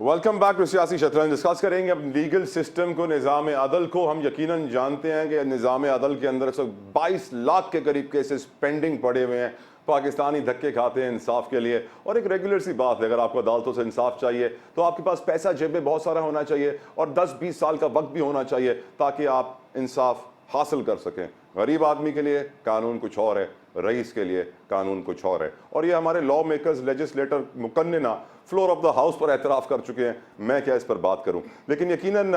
Welcome back to سیاسی شطرنج. Discuss کریں گے اب لیگل سسٹم کو, نظام عدل کو. ہم یقیناً جانتے ہیں کہ نظام عدل کے اندر 22 لاکھ کے قریب کیسز پینڈنگ پڑے ہوئے ہیں. پاکستانی دھکے کھاتے ہیں انصاف کے لیے, اور ایک ریگولر سی بات ہے, اگر آپ کو عدالتوں سے انصاف چاہیے تو آپ کے پاس پیسہ جیب میں بہت سارا ہونا چاہیے اور 10-20 سال کا وقت بھی ہونا چاہیے تاکہ آپ انصاف حاصل کر سکیں. غریب آدمی کے لیے قانون کچھ اور ہے, رئیس کے لیے قانون کچھ اور ہے, اور یہ ہمارے لا میکرز, لیجسلیٹر, مقننہ فلور آف دا ہاؤس پر اعتراف کر چکے ہیں. میں کیا اس پر بات کروں, لیکن یقیناً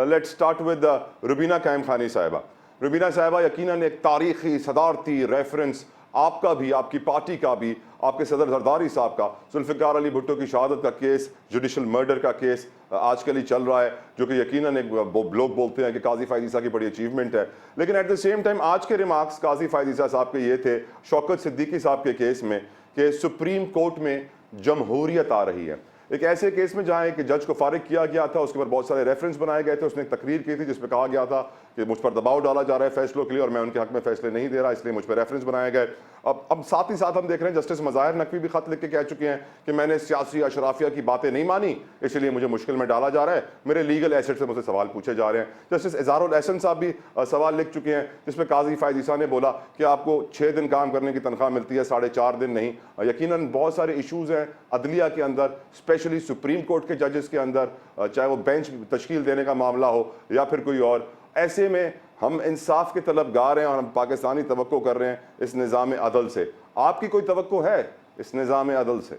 لیٹ سٹارٹ ود روبینہ قائم خانی صاحبہ. روبینہ صاحبہ یقیناً ایک تاریخی صدارتی ریفرنس آپ کا بھی, آپ کی پارٹی کا بھی, آپ کے صدر زرداری صاحب کا. ذوالفقار علی بھٹو کی شہادت کا کیس, جوڈیشل مرڈر کا کیس آج کل ہی چل رہا ہے, جو کہ یقیناً ایک لوگ بولتے ہیں کہ قاضی فائز عیسیٰ کی بڑی اچیومنٹ ہے, لیکن ایٹ دا سیم ٹائم آج کے ریمارکس قاضی فائز عیسیٰ صاحب کے یہ تھے شوکت صدیقی صاحب کے کیس میں کہ سپریم کورٹ میں جمہوریت آ رہی ہے. ایک ایسے کیس میں جہاں ایک جج کو فارغ کیا گیا تھا, اس کے اوپر بہت سارے ریفرنس بنائے گئے تھے, اس نے ایک تقریر کی تھی جس پہ کہا گیا تھا کہ مجھ پر دباؤ ڈالا جا رہا ہے فیصلوں کے لیے اور میں ان کے حق میں فیصلے نہیں دے رہا, اس لیے مجھ پہ ریفرنس بنائے گئے. اب ساتھ ہی ساتھ ہم دیکھ رہے ہیں جسٹس مظاہر نقوی بھی خط لکھ کے کہہ چکے ہیں کہ میں نے سیاسی اشرافیہ کی باتیں نہیں مانی, اس لیے مجھے مشکل میں ڈالا جا رہا ہے, میرے لیگل ایسٹ سے مجھے سوال پوچھے جا رہے ہیں. جسٹس اظہار الاحسن صاحب بھی سوال لکھ چکے ہیں جس پہ قاضی فائز عیسیٰ نے بولا کہ آپ کو 6 دن کام کرنے کی تنخواہ ملتی ہے, 4.5 دن نہیں. یقیناً بہت سارے ایشوز ہیں عدلیہ کے اندر, اسپیشلی سپریم کورٹ کے ججز کے اندر, چاہے وہ بینچ تشکیل دینے کا معاملہ ہو یا پھر کوئی اور. ایسے میں ہم انصاف کے طلبگار ہیں اور ہم پاکستانی توقع کر رہے ہیں اس نظام عدل سے. آپ کی کوئی توقع ہے اس نظام عدل سے؟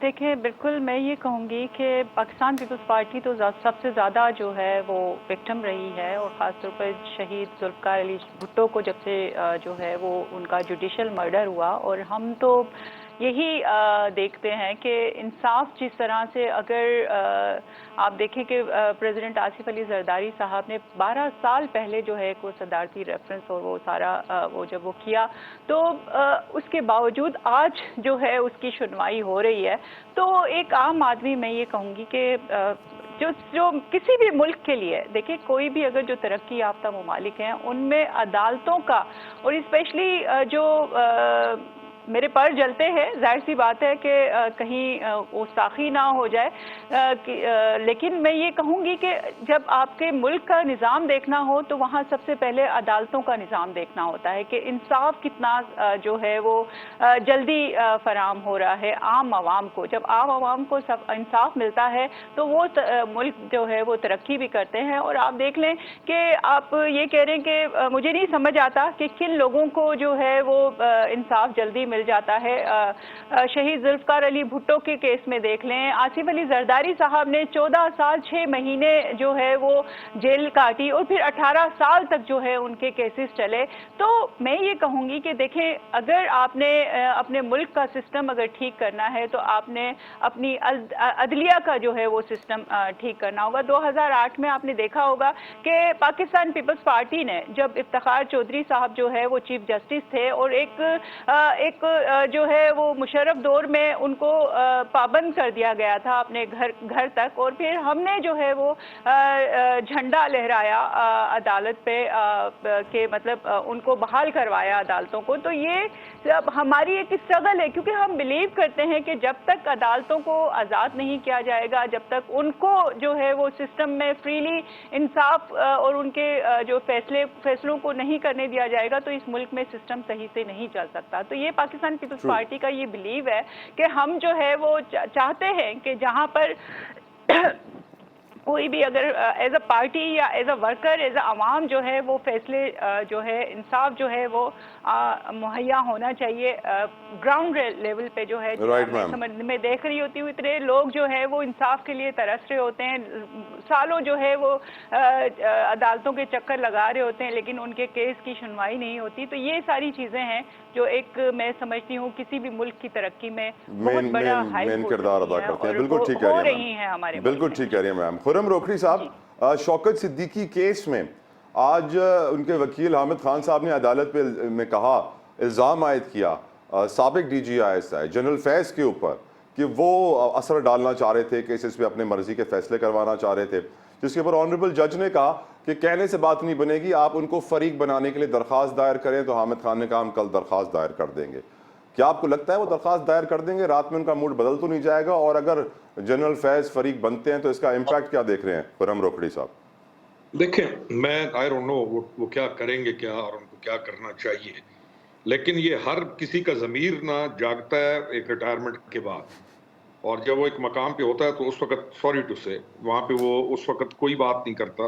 دیکھیں, بالکل میں یہ کہوں گی کہ پاکستان پیپلز پارٹی تو سب سے زیادہ جو ہے وہ وکٹم رہی ہے, اور خاص طور پر شہید ذوالفقار علی بھٹو کو جب سے جو ہے وہ ان کا جوڈیشل مرڈر ہوا, اور ہم تو یہی دیکھتے ہیں کہ انصاف جس طرح سے, اگر آپ دیکھیں کہ پریزیڈنٹ آصف علی زرداری صاحب نے 12 سال پہلے جو ہے کوئی صدارتی ریفرنس اور وہ سارا وہ جب وہ کیا, تو اس کے باوجود آج جو ہے اس کی سنوائی ہو رہی ہے. تو ایک عام آدمی, میں یہ کہوں گی کہ جو کسی بھی ملک کے لیے, دیکھیں کوئی بھی اگر جو ترقی یافتہ ممالک ہیں ان میں عدالتوں کا, اور اسپیشلی جو میرے پر جلتے ہیں, ظاہر سی بات ہے کہ کہیں گستاخی نہ ہو جائے, لیکن میں یہ کہوں گی کہ جب آپ کے ملک کا نظام دیکھنا ہو تو وہاں سب سے پہلے عدالتوں کا نظام دیکھنا ہوتا ہے کہ انصاف کتنا جو ہے وہ جلدی فراہم ہو رہا ہے عام عوام کو. جب عام عوام کو سب انصاف ملتا ہے تو وہ ملک جو ہے وہ ترقی بھی کرتے ہیں. اور آپ دیکھ لیں کہ آپ یہ کہہ رہے ہیں کہ مجھے نہیں سمجھ آتا کہ کن لوگوں کو جو ہے وہ انصاف جلدی مل جاتا ہے. شہید ذوالفقار علی بھٹو کے کیس میں دیکھ لیں, آصف علی زرداری صاحب نے 14 سال 6 مہینے جو ہے وہ جیل کاٹی, اور پھر 18 سال تک جو ہے ان کے کیسز چلے. تو میں یہ کہوں گی کہ دیکھیں, اگر آپ نے اپنے ملک کا سسٹم اگر ٹھیک کرنا ہے تو آپ نے اپنی عدلیہ کا جو ہے وہ سسٹم ٹھیک کرنا ہوگا. 2008 میں آپ نے دیکھا ہوگا کہ پاکستان پیپلز پارٹی نے, جب افتخار چودھری صاحب جو ہے وہ چیف جسٹس تھے اور ایک جو ہے وہ مشرف دور میں ان کو پابند کر دیا گیا تھا اپنے گھر تک, اور پھر ہم نے جو ہے وہ جھنڈا لہرایا عدالت پہ کہ مطلب ان کو بحال کروایا عدالتوں کو. تو یہ ہماری ایک اسٹرگل ہے, کیونکہ ہم بلیو کرتے ہیں کہ جب تک عدالتوں کو آزاد نہیں کیا جائے گا, جب تک ان کو جو ہے وہ سسٹم میں فریلی انصاف اور ان کے جو فیصلوں کو نہیں کرنے دیا جائے گا, تو اس ملک میں سسٹم صحیح سے نہیں چل سکتا. تو یہ پاکستان پیپلز پارٹی کا یہ بلیو ہے کہ ہم جو ہے وہ چاہتے ہیں کہ جہاں پر کوئی بھی اگر ایز اے پارٹی یا as a worker, as a عوام جو ہے وہ فیصلے جو ہے انصاف جو ہے وہ مہیا ہونا چاہیے گراؤنڈ لیول پہ. جو ہے میں دیکھ رہی ہوتی ہوں اتنے لوگ جو ہے وہ انصاف کے لیے ترس رہے ہوتے ہیں, سالوں جو ہے وہ عدالتوں کے چکر لگا رہے ہوتے ہیں, لیکن ان کے کیس کی سنوائی نہیں ہوتی. تو یہ ساری چیزیں ہیں جو ایک میں سمجھتی ہوں کسی بھی ملک کی ترقی میں بہت بڑا مین کردار ادا کرتے ہیں. بالکل ٹھیک ہو رہی ہیں ہمارے, بالکل ٹھیک کہہ رہی ہیں میم. خرم روکھڑی صاحب, شوکت صدیقی کیس میں آج ان کے وکیل حامد خان صاحب نے عدالت پہ میں کہا, الزام عائد کیا سابق D G I S I general Faiz کے اوپر کہ وہ اثر ڈالنا چاہ رہے تھے, کیسز پہ اپنے مرضی کے فیصلے کروانا چاہ رہے تھے, جس کے اوپر آنریبل جج نے کہا کہ کہنے سے بات نہیں بنے گی, آپ ان کو فریق بنانے کے لیے درخواست دائر کریں. تو حامد خان نے کہا ہم کل درخواست دائر کر دیں گے. کیا آپ کو لگتا ہے وہ درخواست دائر کر دیں گے؟ رات میں ان کا موڈ بدل تو نہیں جائے گا؟ اور اگر جنرل فیض فریق بنتے ہیں تو اس کا امپیکٹ کیا دیکھ رہے ہیں خرم روکھڑی صاحب؟ دیکھیں میں آئی ڈونٹ نو وہ کیا کریں گے کیا اور ان کو کیا کرنا چاہیے، لیکن یہ ہر کسی کا ضمیر نہ جاگتا ہے ایک ریٹائرمنٹ کے بعد، اور جب وہ ایک مقام پہ ہوتا ہے تو اس وقت سوری ٹو سے وہاں پہ وہ اس وقت کوئی بات نہیں کرتا،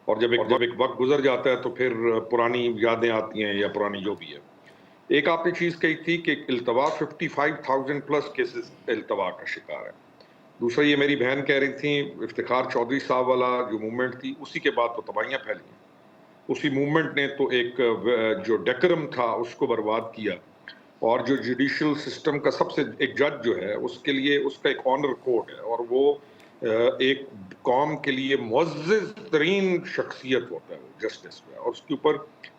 اور جب ایک وقت گزر جاتا ہے تو پھر پرانی یادیں آتی ہیں یا پرانی جو بھی ہے۔ ایک آپ نے چیز کہی تھی کہ التوا 55,000 پلس کیسز التوا کا شکار ہے۔ دوسرا یہ میری بہن کہہ رہی تھیں افتخار چودھری صاحب والا جو موومنٹ تھی اسی کے بعد تو تباہیاں پھیلی ہیں، اسی موومنٹ نے تو ایک جو ڈیکرم تھا اس کو برباد کیا، اور جو جوڈیشل سسٹم کا سب سے ایک جج جو ہے اس کے لیے اس کا ایک آنر کوڈ ہے، اور وہ ایک قوم کے لیے معزز ترین شخصیت ہوتا ہے وہ جسٹس میں، اور اس کے اوپر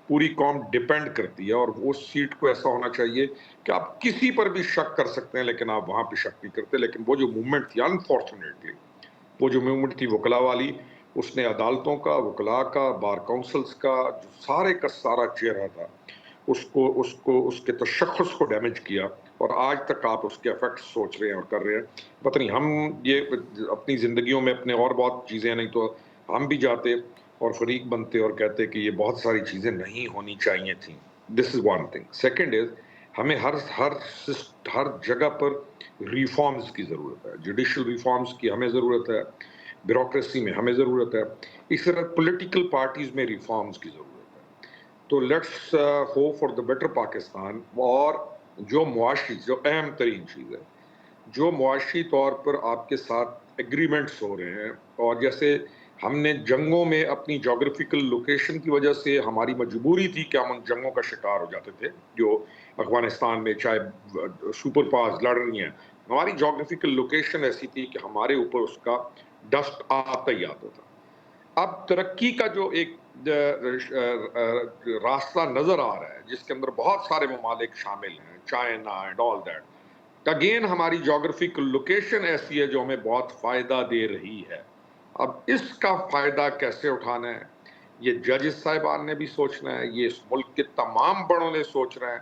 پوری قوم ڈیپینڈ کرتی ہے، اور اس سیٹ کو ایسا ہونا چاہیے کہ آپ کسی پر بھی شک کر سکتے ہیں لیکن آپ وہاں پہ شک نہیں کرتے۔ لیکن وہ جو موومنٹ تھی انفارچونیٹلی، وہ جو موومنٹ تھی وکلا والی، اس نے عدالتوں کا، وکلاء کا، بار کونسلز کا جو سارے کا سارا چہرہ تھا اس کے تشخص کو ڈیمیج کیا، اور آج تک آپ اس کے افیکٹ سوچ رہے ہیں اور کر رہے ہیں۔ پتہ نہیں ہم یہ اپنی زندگیوں میں اپنے اور بہت چیزیں، نہیں تو ہم بھی جاتے اور فریق بنتے اور کہتے کہ یہ بہت ساری چیزیں نہیں ہونی چاہیے تھیں۔ This is one thing. Second is ہمیں ہر جگہ پر ریفارمز کی ضرورت ہے، جوڈیشل ریفارمز کی ہمیں ضرورت ہے، بیوروکریسی میں ہمیں ضرورت ہے، اس طرح پولیٹیکل پارٹیز میں ریفارمز کی ضرورت ہے۔ تو let's hope for the better Pakistan. اور جو اہم ترین چیز ہے، جو معاشی طور پر آپ کے ساتھ ایگریمنٹس ہو رہے ہیں، اور جیسے ہم نے جنگوں میں اپنی جغرافیکل لوکیشن کی وجہ سے ہماری مجبوری تھی کہ ہم ان جنگوں کا شکار ہو جاتے تھے، جو افغانستان میں چاہے سپر پاورز لڑ رہی ہیں، ہماری جغرافیکل لوکیشن ایسی تھی کہ ہمارے اوپر اس کا ڈسٹ آتا ہی آتا تھا۔ اب ترقی کا جو ایک راستہ نظر آ رہا ہے جس کے اندر بہت سارے ممالک شامل ہیں، China and all that, again ہماری جغرافیکل لوکیشن ایسی ہے جو ہمیں بہت فائدہ دے رہی ہے۔ اب اس کا فائدہ کیسے اٹھانا ہے، یہ ججز صاحبان نے بھی سوچنا ہے، یہ اس ملک کے تمام بڑوں نے سوچ رہے ہیں،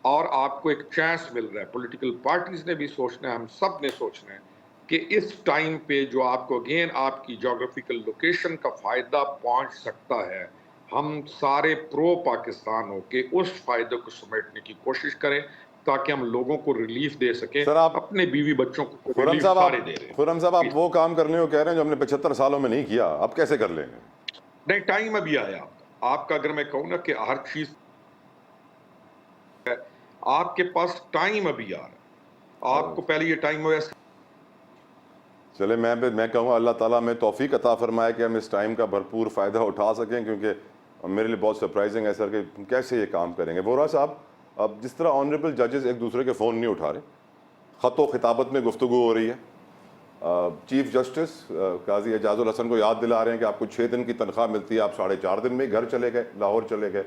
اور آپ کو ایک چانس مل رہا ہے، پولیٹیکل پارٹیز نے بھی سوچنا ہے، ہم سب نے سوچنا ہے کہ اس ٹائم پہ جو آپ کو اگین آپ کی جغرافیکل لوکیشن کا فائدہ پہنچ سکتا ہے، ہم سارے پرو پاکستان ہو کے اس فائدے کو سمیٹنے کی کوشش کریں تاکہ ہم لوگوں کو ریلیف دے سکیں۔ سر آپ اپنے بیوی بچوں کو خرم ریلیف صاحب سارے دے رہے ہیں۔ خرم صاحب آپ وہ کام کرنے کو کہہ رہے ہیں جو ہم نے 75 سالوں میں نہیں کیا، اب کیسے کر لیں گے؟ نہیں، ٹائم ابھی آیا آپ کا۔ اگر میں کہوں نا کہ ہر چیز آپ کے پاس ٹائم ابھی آ رہا ہے، آپ کو پہلے یہ ٹائم ویسے چلے میں کہوں اللہ تعالیٰ میں توفیق عطا فرمائے کہ ہم اس ٹائم کا بھرپور فائدہ اٹھا سکیں، کیونکہ میرے لیے بہت سرپرائزنگ ہے سر کہ کیسے یہ کام کریں گے۔ وورا صاحب، اب جس طرح آنریبل ججز ایک دوسرے کے فون نہیں اٹھا رہے، خط و خطابت میں گفتگو ہو رہی ہے، چیف جسٹس قاضی اعجاز الحسن کو یاد دلا رہے ہیں کہ آپ کو 6 دن کی تنخواہ ملتی ہے، آپ 4.5 دن میں گھر چلے گئے، لاہور چلے گئے،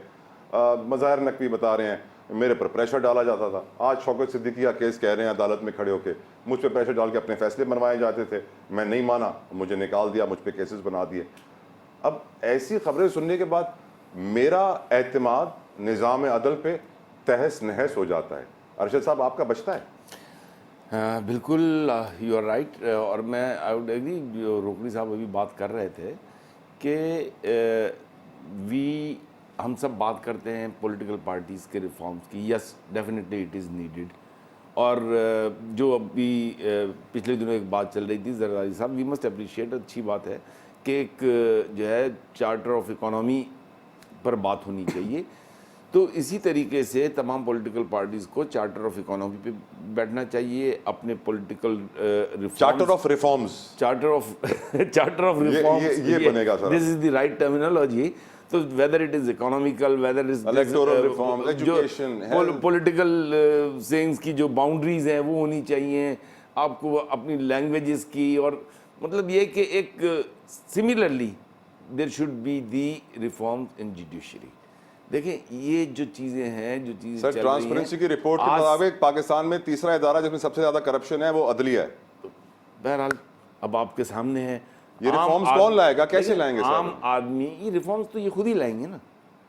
مظاہر نقوی بتا رہے ہیں میرے پر پریشر ڈالا جاتا تھا۔ آج شوکت صدیقی کا کیس کہہ رہے ہیں عدالت میں کھڑے ہو کے مجھ پہ پریشر ڈال کے اپنے فیصلے بنوائے جاتے تھے، میں نہیں مانا، مجھے نکال دیا، مجھ پہ کیسز بنا دیے۔ اب ایسی خبریں سننے کے بعد میرا اعتماد نظام عدل پہ تہس نہس ہو جاتا ہے۔ ارشد صاحب آپ کا بچتا ہے؟ بالکل یو آر رائٹ، اور میں آئی وڈ ایگری جو روکڑی صاحب ابھی بات کر رہے تھے کہ ہم سب بات کرتے ہیں پولیٹیکل پارٹیز کے ریفارمز کی، yes definitely it is needed, اور جو ابھی پچھلے دنوں ایک بات چل رہی تھی زرداری صاحب، وی مسٹ اپریشیٹ، اچھی بات ہے کہ ایک جو ہے چارٹر آف اکانومی پر بات ہونی چاہیے، تو اسی طریقے سے تمام پولیٹیکل پارٹیز کو چارٹر آف اکانومی پہ بیٹھنا چاہیے، اپنے پولیٹیکل چارٹر آف ریفارمز، یہ بنے گا سر، دس از دی رائٹ ٹرمینالوجی۔ تو whether it is economical, weather is electoral reform, education, political sense کی جو باؤنڈریز ہیں وہ ہونی چاہیے، آپ کو اپنی لینگویجز کی، اور مطلب یہ کہ ایک similarly there should be the reforms in judiciary. دیکھیں یہ جو چیزیں ہیں، جو چیزیں سر ٹرانسپیرنسی کی رپورٹ کے مطابق پاکستان میں تیسرا ادارہ جس میں سب سے زیادہ کرپشن ہے وہ عدلیہ ہے۔ بہرحال اب آپ کے سامنے ہے، یہ ریفارمز کون لائے گا، کیسے لائیں گے؟ عام آدمی یہ ریفارمز تو یہ خود ہی لائیں گے نا،